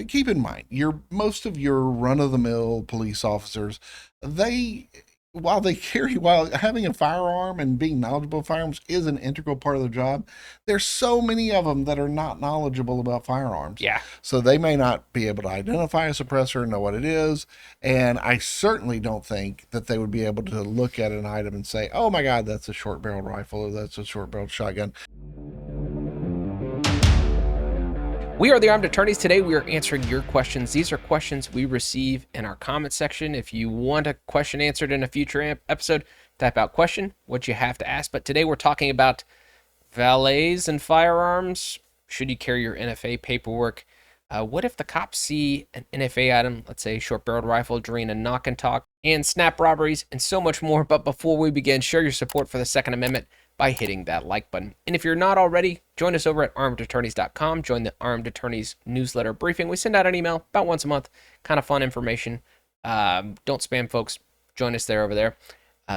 Keep in mind, most of your run-of-the-mill police officers, they while having a firearm and being knowledgeable of firearms is an integral part of the job, there's so many of them that are not knowledgeable about firearms. Yeah. So they may not be able to identify a suppressor and know what it is. And I certainly don't think that they would be able to look at an item and say, oh my God, that's a short barreled rifle or that's a short barreled shotgun. We are the Armed Attorneys. Today we are answering your questions. These are questions we receive in our comment section. If you want a question answered in a future episode, type out question, what you have to ask. But today we're talking about valets and firearms. Should you carry your NFA paperwork? What if the cops see an NFA item, let's say short-barreled rifle during a knock and talk, and snap robberies, and so much more. But before we begin, show your support for the Second Amendment by hitting that like button. And if you're not already, join us over at armedattorneys.com. Join the Armed Attorneys newsletter briefing. We send out an email about once a month, kind of fun information. Don't spam, folks. Join us over there.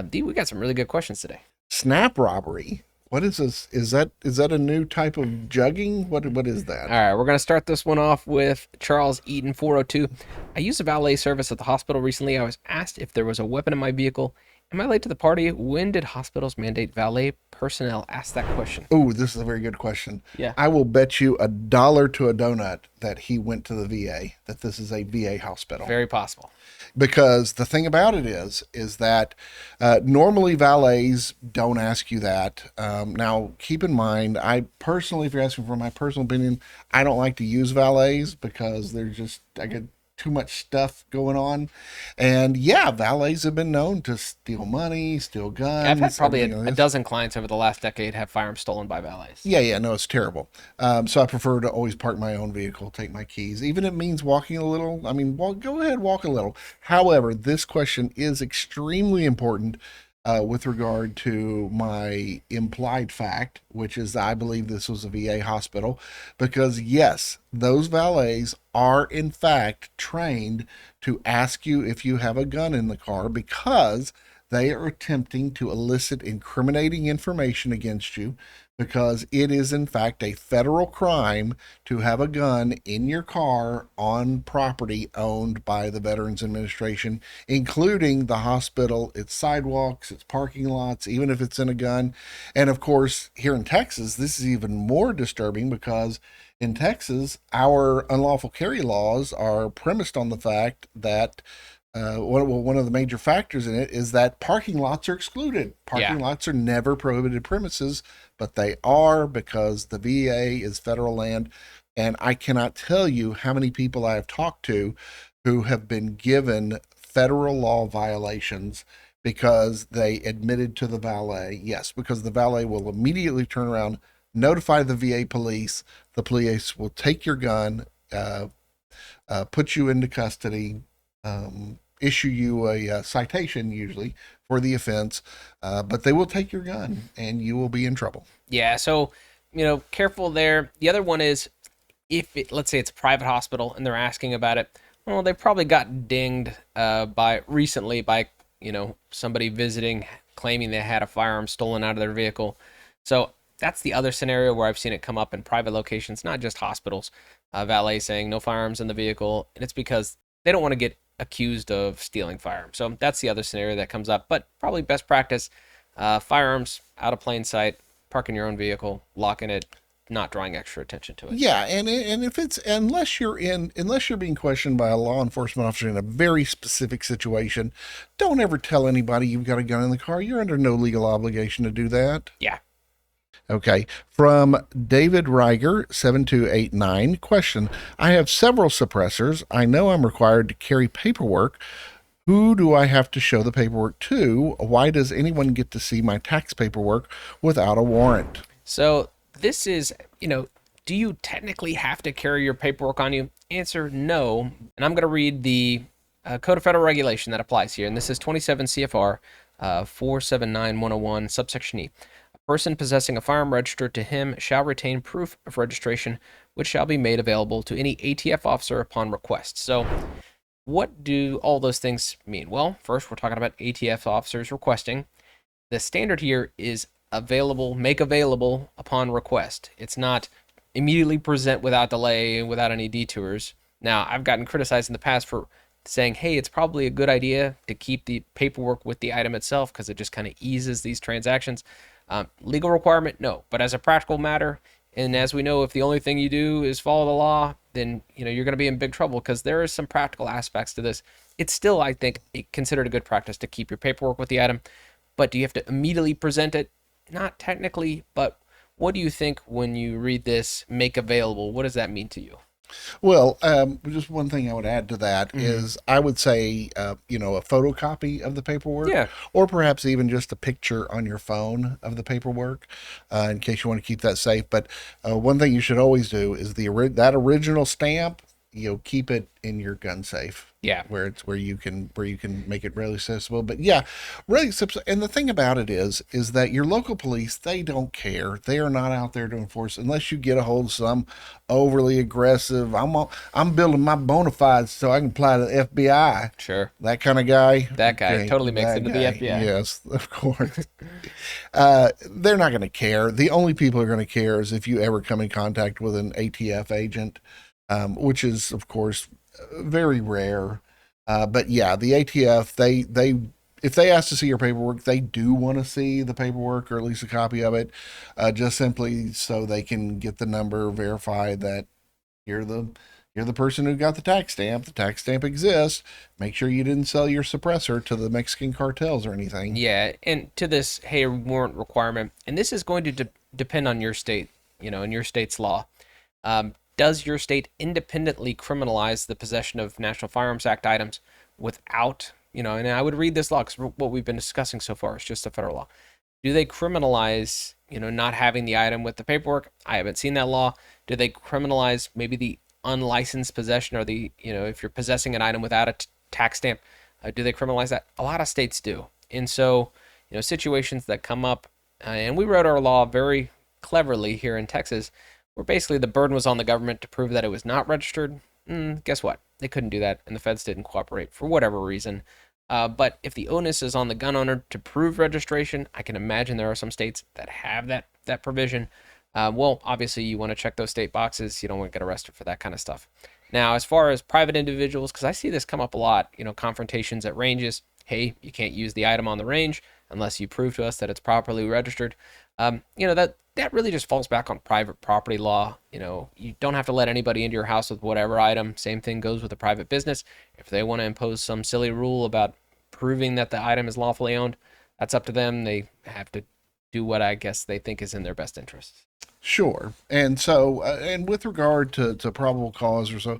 D, we got some really good questions today. Snap robbery. What is this? Is that a new type of jugging? What is that? All right, we're going to start this one off with Charles Eaton 402. I used a valet service at the hospital recently. I was asked if there was a weapon in my vehicle. Am I late to the party? When did hospitals mandate valet personnel? Ask that question. Oh, this is a very good question. Yeah. I will bet you $1 to a donut that he went to the VA, that this is a VA hospital. Very possible. Because the thing about it is that normally valets don't ask you that. Now, keep in mind, I personally, if you're asking for my personal opinion, I don't like to use valets because I get too much stuff going on. And yeah, valets have been known to steal money, steal guns. I've had probably a dozen clients over the last decade have firearms stolen by valets. Yeah, no, it's terrible. So I prefer to always park my own vehicle, take my keys, even if it means walking a little. I mean, go ahead, walk a little. However, this question is extremely important with regard to my implied fact, which is I believe this was a VA hospital, because yes, those valets are in fact trained to ask you if you have a gun in the car because they are attempting to elicit incriminating information against you, because it is in fact a federal crime to have a gun in your car on property owned by the Veterans Administration, including the hospital, its sidewalks, its parking lots, even if it's in a gun. And of course, here in Texas, this is even more disturbing because in Texas, our unlawful carry laws are premised on the fact that one of the major factors in it is that parking lots are excluded. Parking lots are never prohibited premises, but they are because the VA is federal land. And I cannot tell you how many people I have talked to who have been given federal law violations because they admitted to the valet. Yes, because the valet will immediately turn around, notify the VA police. The police will take your gun, put you into custody, issue you a citation usually for the offense, but they will take your gun and you will be in trouble. Yeah, so, careful there. The other one is let's say it's a private hospital and they're asking about it. Well, they probably got dinged recently by somebody visiting claiming they had a firearm stolen out of their vehicle. So that's the other scenario where I've seen it come up in private locations, not just hospitals. Valet saying no firearms in the vehicle, and it's because they don't want to get accused of stealing firearms. So that's the other scenario that comes up, but probably best practice, firearms out of plain sight, park in your own vehicle, locking it, not drawing extra attention to it. Yeah, and if it's unless you're being questioned by a law enforcement officer in a very specific situation, don't ever tell anybody you've got a gun in the car. You're under no legal obligation to do that. Yeah. Okay, from David Reiger, 7289, question. I have several suppressors. I know I'm required to carry paperwork. Who do I have to show the paperwork to? Why does anyone get to see my tax paperwork without a warrant? So this is, do you technically have to carry your paperwork on you? Answer, no. And I'm going to read the Code of Federal Regulation that applies here. And this is 27 CFR 479101, subsection E. Person possessing a firearm registered to him shall retain proof of registration, which shall be made available to any ATF officer upon request. So what do all those things mean? Well, first, we're talking about ATF officers requesting. The standard here is make available upon request. It's not immediately present without delay, without any detours. Now, I've gotten criticized in the past for saying, hey, it's probably a good idea to keep the paperwork with the item itself because it just kind of eases these transactions. Legal requirement, no. But as a practical matter, and as we know, if the only thing you do is follow the law, then you're going to be in big trouble because there is some practical aspects to this. It's still, I think, considered a good practice to keep your paperwork with the item. But do you have to immediately present it? Not technically, but what do you think when you read this, make available? What does that mean to you? Well, just one thing I would add to that Mm-hmm. is I would say, a photocopy of the paperwork, Yeah. or perhaps even just a picture on your phone of the paperwork, in case you want to keep that safe. But one thing you should always do is that original stamp. Keep it in your gun safe, Yeah. where you can make it really accessible. But yeah, really accessible. And the thing about it is that your local police, they don't care. They are not out there to enforce unless you get a hold of some overly aggressive. I'm building my bona fides so I can apply to the FBI. Sure. That kind of guy. That guy Okay, totally makes it that into the guy. FBI. Yes, of course. They're not going to care. The only people who are going to care is if you ever come in contact with an ATF agent, which is, of course, very rare. But yeah, the ATF, they if they ask to see your paperwork, they do want to see the paperwork or at least a copy of it, just simply so they can get the number, verify that you're the you're the person who got the tax stamp. The tax stamp exists. Make sure you didn't sell your suppressor to the Mexican cartels or anything. Yeah, and to this, hey, warrant requirement, and this is going to depend on your state, in your state's law. Does your state independently criminalize the possession of National Firearms Act items without, and I would read this law because what we've been discussing so far is just a federal law. Do they criminalize, not having the item with the paperwork? I haven't seen that law. Do they criminalize maybe the unlicensed possession or if you're possessing an item without a tax stamp? Do they criminalize that? A lot of states do. And so, situations that come up, and we wrote our law very cleverly here in Texas, where basically the burden was on the government to prove that it was not registered. Guess what? They couldn't do that, and the feds didn't cooperate for whatever reason. But if the onus is on the gun owner to prove registration, I can imagine there are some states that have that provision. Well, obviously, you want to check those state boxes. You don't want to get arrested for that kind of stuff. Now, as far as private individuals, because I see this come up a lot, confrontations at ranges. Hey, you can't use the item on the range unless you prove to us that it's properly registered. That really just falls back on private property law. You don't have to let anybody into your house with whatever item. Same thing goes with a private business. If they want to impose some silly rule about proving that the item is lawfully owned, that's up to them. They have to do what I guess they think is in their best interests. Sure. And so, and with regard to probable cause or so,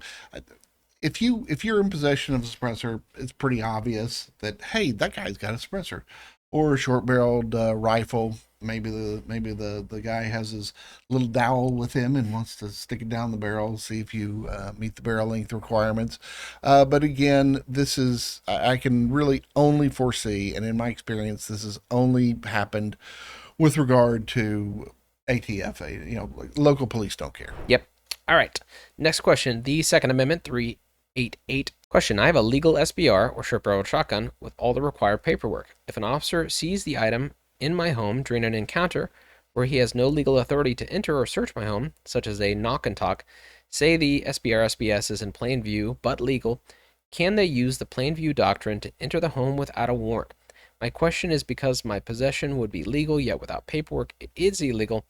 if you're in possession of a suppressor, it's pretty obvious that hey, that guy's got a suppressor, or a short-barreled rifle. Maybe the guy has his little dowel with him and wants to stick it down the barrel, see if you meet the barrel length requirements. But again, this is I can really only foresee, and in my experience, this has only happened with regard to ATF. Like, local police don't care. Yep. All right. Next question. The Second Amendment 388. Question. I have a legal SBR or short barreled shotgun with all the required paperwork. If an officer sees the item in my home during an encounter where he has no legal authority to enter or search my home, such as a knock and talk, say the SBR SBS is in plain view but legal, can they use the plain view doctrine to enter the home without a warrant? My question is because my possession would be legal, yet without paperwork it is illegal.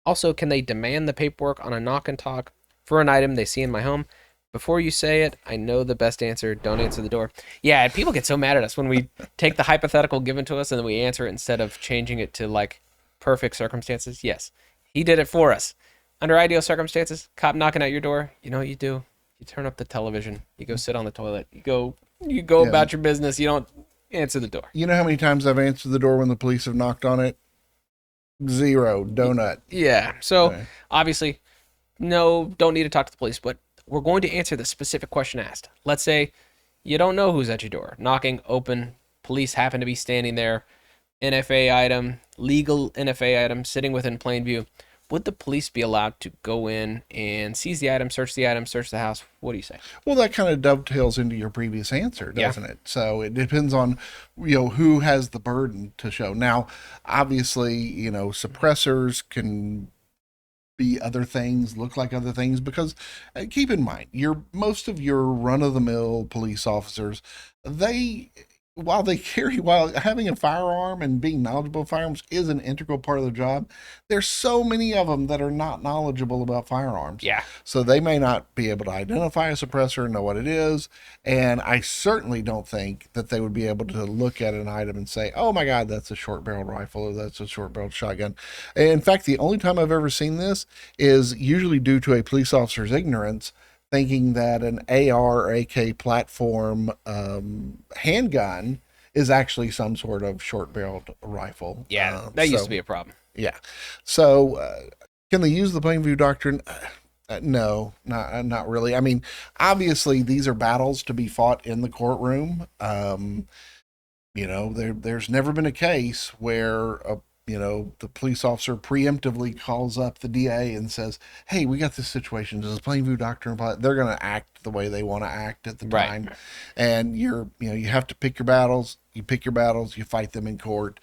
Also, can they demand the paperwork on a knock and talk for an item they see in my home? Before you say it, I know the best answer. Don't answer the door. Yeah, and people get so mad at us when we take the hypothetical given to us and then we answer it instead of changing it to like perfect circumstances. Yes, he did it for us. Under ideal circumstances, cop knocking at your door, you know what you do? You turn up the television. You go sit on the toilet. You go Yeah. about your business. You don't answer the door. You know how many times I've answered the door when the police have knocked on it? Zero. Donut. Yeah. So Okay. obviously, no, don't need to talk to the police, but we're going to answer the specific question asked. Let's say you don't know who's at your door, knocking, open, police happen to be standing there, NFA item, legal NFA item, sitting within plain view. Would the police be allowed to go in and seize the item, search the house? What do you say? Well, that kind of dovetails into your previous answer, Yeah. doesn't it? So it depends on, who has the burden to show. Now, obviously, suppressors can be other things, look like other things, because keep in mind, most of your run-of-the-mill police officers, they while having a firearm and being knowledgeable of firearms is an integral part of their job, there's so many of them that are not knowledgeable about firearms. Yeah. So they may not be able to identify a suppressor, know what it is, and I certainly don't think that they would be able to look at an item and say, "Oh my God, that's a short-barreled rifle, or that's a short-barreled shotgun." In fact, the only time I've ever seen this is usually due to a police officer's ignorance, thinking that an AR or AK platform handgun is actually some sort of short-barreled rifle. Yeah, that used to be a problem. Yeah. So, can they use the plain view doctrine? No, not really. I mean, obviously, these are battles to be fought in the courtroom. There's never been a case where the police officer preemptively calls up the DA and says, "Hey, we got this situation. Does the plain view doctrine apply?" They're going to act the way they want to act at the time. Right. And you have to pick your battles. You pick your battles, you fight them in court.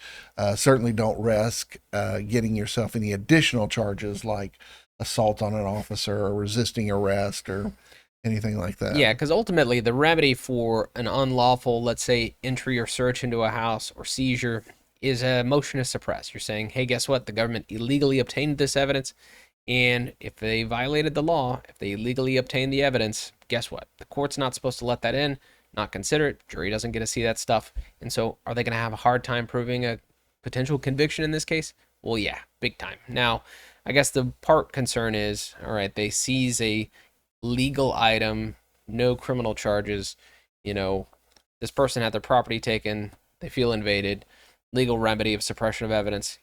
Certainly don't risk getting yourself any additional charges like assault on an officer or resisting arrest or anything like that. Yeah, because ultimately the remedy for an unlawful, let's say, entry or search into a house or seizure is a motion to suppress. You're saying, hey, guess what? The government illegally obtained this evidence. And if they violated the law, if they illegally obtained the evidence, guess what? The court's not supposed to let that in, not consider it. Jury doesn't get to see that stuff. And so are they going to have a hard time proving a potential conviction in this case? Well, yeah, big time. Now, I guess the part concern is, all right, they seize a legal item, no criminal charges. This person had their property taken. They feel invaded. Legal remedy of suppression of evidence.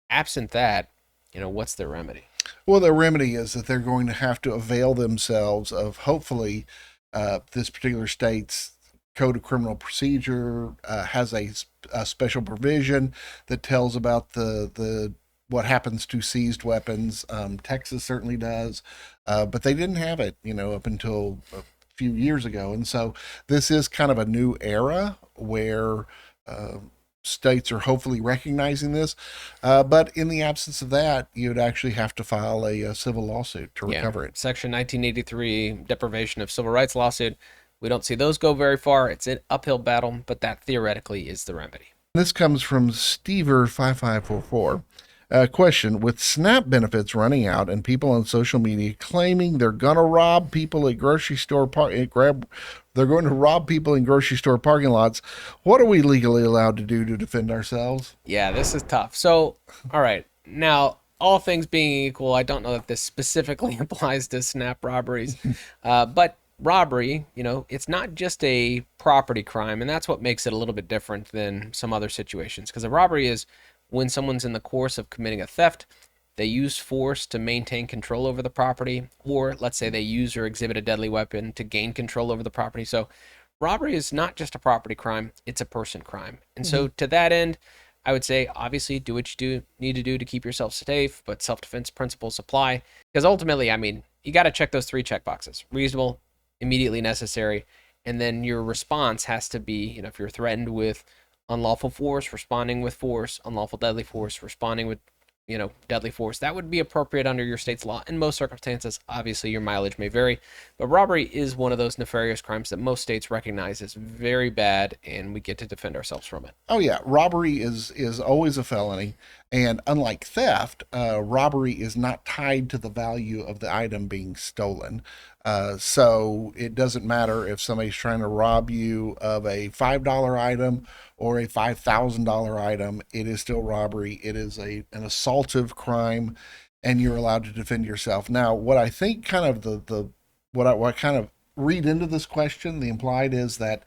Absent that, what's their remedy? Well, their remedy is that they're going to have to avail themselves of hopefully this particular state's Code of Criminal Procedure has a special provision that tells about the what happens to seized weapons. Texas certainly does, but they didn't have it, up until a few years ago, and so this is kind of a new era where states are hopefully recognizing this, but in the absence of that, you'd actually have to file a civil lawsuit to recover it. Section 1983 deprivation of civil rights lawsuit. We don't see those go very far. It's an uphill battle, but that theoretically is the remedy. This comes from Stever5544. Question: with SNAP benefits running out and people on social media claiming they're going to rob people at grocery store they're going to rob people in grocery store parking lots, what are we legally allowed to do to defend ourselves? Yeah, this is tough. So, all right. Now, all things being equal, I don't know if this specifically applies to SNAP robberies, but robbery, it's not just a property crime, and that's what makes it a little bit different than some other situations, because a robbery is when someone's in the course of committing a theft, they use force to maintain control over the property, or let's say they use or exhibit a deadly weapon to gain control over the property. So robbery is not just a property crime, it's a person crime. And so to that end, I would say, obviously, do what you need to do to keep yourself safe, but self-defense principles apply. Because ultimately, you got to check those 3 check boxes: reasonable, immediately necessary, and then your response has to be, if you're threatened with unlawful force, responding with force; unlawful deadly force, responding with deadly force. That would be appropriate under your state's law in most circumstances. Obviously, your mileage may vary, but robbery is one of those nefarious crimes that most states recognize as very bad, and we get to defend ourselves from it. Oh yeah, robbery is always a felony, and unlike theft, robbery is not tied to the value of the item being stolen. So it doesn't matter if somebody's trying to rob you of a $5 item or a $5,000 item. It is still robbery. It is an assaultive crime, and you're allowed to defend yourself. Now, what I think kind of what I kind of read into this question, the implied is that,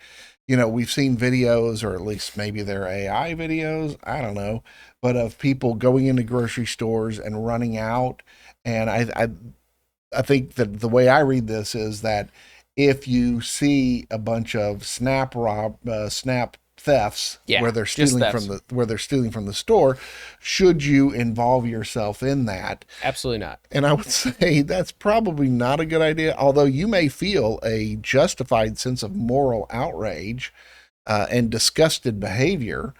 we've seen videos, or at least maybe they're AI videos, I don't know, but of people going into grocery stores and running out. And I think that the way I read this is that if you see a bunch of SNAP thefts, where they're stealing from the store, should you involve yourself in that? Absolutely not. And I would say that's probably not a good idea, although you may feel a justified sense of moral outrage and disgusted behavior.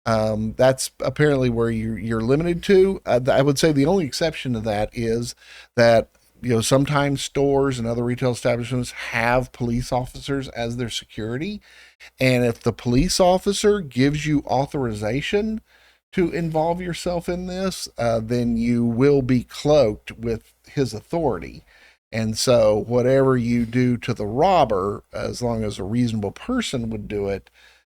That's apparently where you're limited to. I would say the only exception to that is that sometimes stores and other retail establishments have police officers as their security, and if the police officer gives you authorization to involve yourself in this, then you will be cloaked with his authority. And so, whatever you do to the robber, as long as a reasonable person would do it,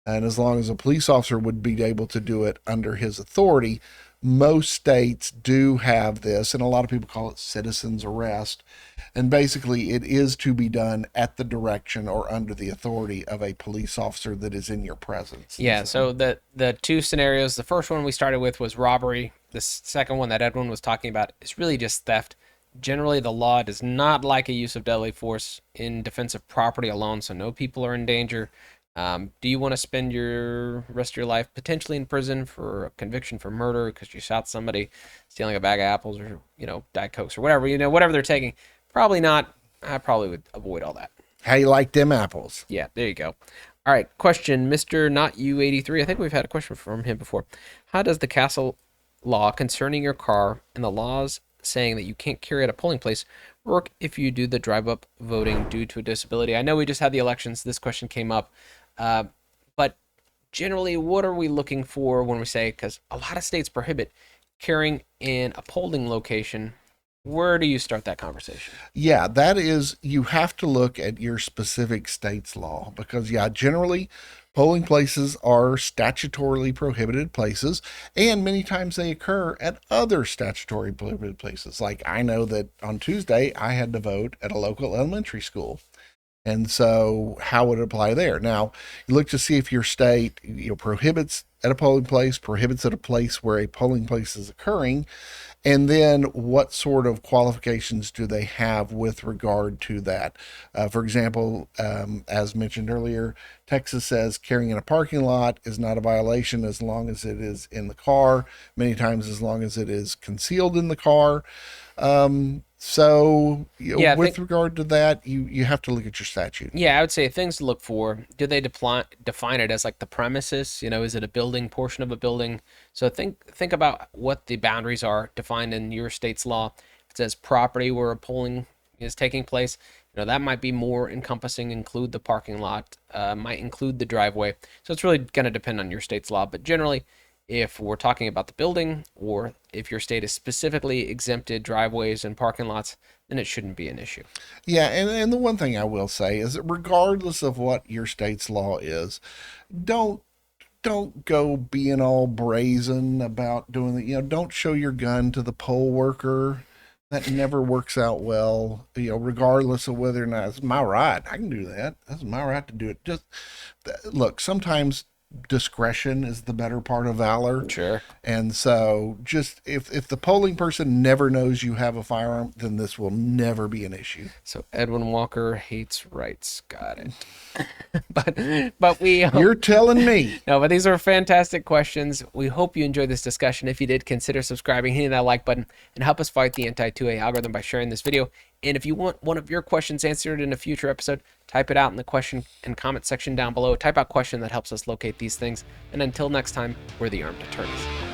and as long as a police officer would be able to do it under his authority, most states do have this, and a lot of people call it citizen's arrest. And basically, it is to be done at the direction or under the authority of a police officer that is in your presence. Yeah, so the two scenarios, the first one we started with was robbery. The second one that Edwin was talking about is really just theft. Generally, the law does not like a use of deadly force in defense of property alone, so no people are in danger. Do you want to spend your rest of your life potentially in prison for a conviction for murder because you shot somebody stealing a bag of apples or, Diet Cokes or whatever, whatever they're taking? Probably not. I probably would avoid all that. How you like them apples? Yeah, there you go. All right, question, Mr. Not You83. I think we've had a question from him before. How does the castle law concerning your car and the laws saying that you can't carry at a polling place work if you do the drive-up voting due to a disability? I know we just had the elections. This question came up. But generally, what are we looking for when we say, because a lot of states prohibit carrying in a polling location? Where do you start that conversation? Yeah, that is, you have to look at your specific state's law because, yeah, generally polling places are statutorily prohibited places, and many times they occur at other statutorily prohibited places. Like I know that on Tuesday I had to vote at a local elementary school. And so, how would it apply there? Now, you look to see if your state prohibits at a polling place, prohibits at a place where a polling place is occurring, and then what sort of qualifications do they have with regard to that? For example, as mentioned earlier, Texas says carrying in a parking lot is not a violation as long as it is in the car, many times as long as it is concealed in the car. So, with regard to that, you have to look at your statute. Yeah, I would say things to look for. Do they define it as like the premises? Is it a building, portion of a building? So think about what the boundaries are defined in your state's law. If it says property where a polling is taking place, that might be more encompassing, include the parking lot, might include the driveway. So it's really going to depend on your state's law. But generally, if we're talking about the building, or if your state is specifically exempted driveways and parking lots, then it shouldn't be an issue. Yeah, and the one thing I will say is that regardless of what your state's law is, don't go being all brazen about doing it. Don't show your gun to the poll worker. That never works out well. Regardless of whether or not it's my right, I can do that. That's my right to do it. Just look, sometimes discretion is the better part of valor. Sure. And so just if the polling person never knows you have a firearm, then this will never be an issue. So Edwin Walker hates rights. Got it. but we You're telling me. No, but these are fantastic questions. We hope you enjoyed this discussion. If you did, consider subscribing, hitting that like button, and help us fight the anti-2A algorithm by sharing this video. And if you want one of your questions answered in a future episode, type it out in the question and comment section down below. Type out question that helps us locate these things. And until next time, we're the Armed Attorneys.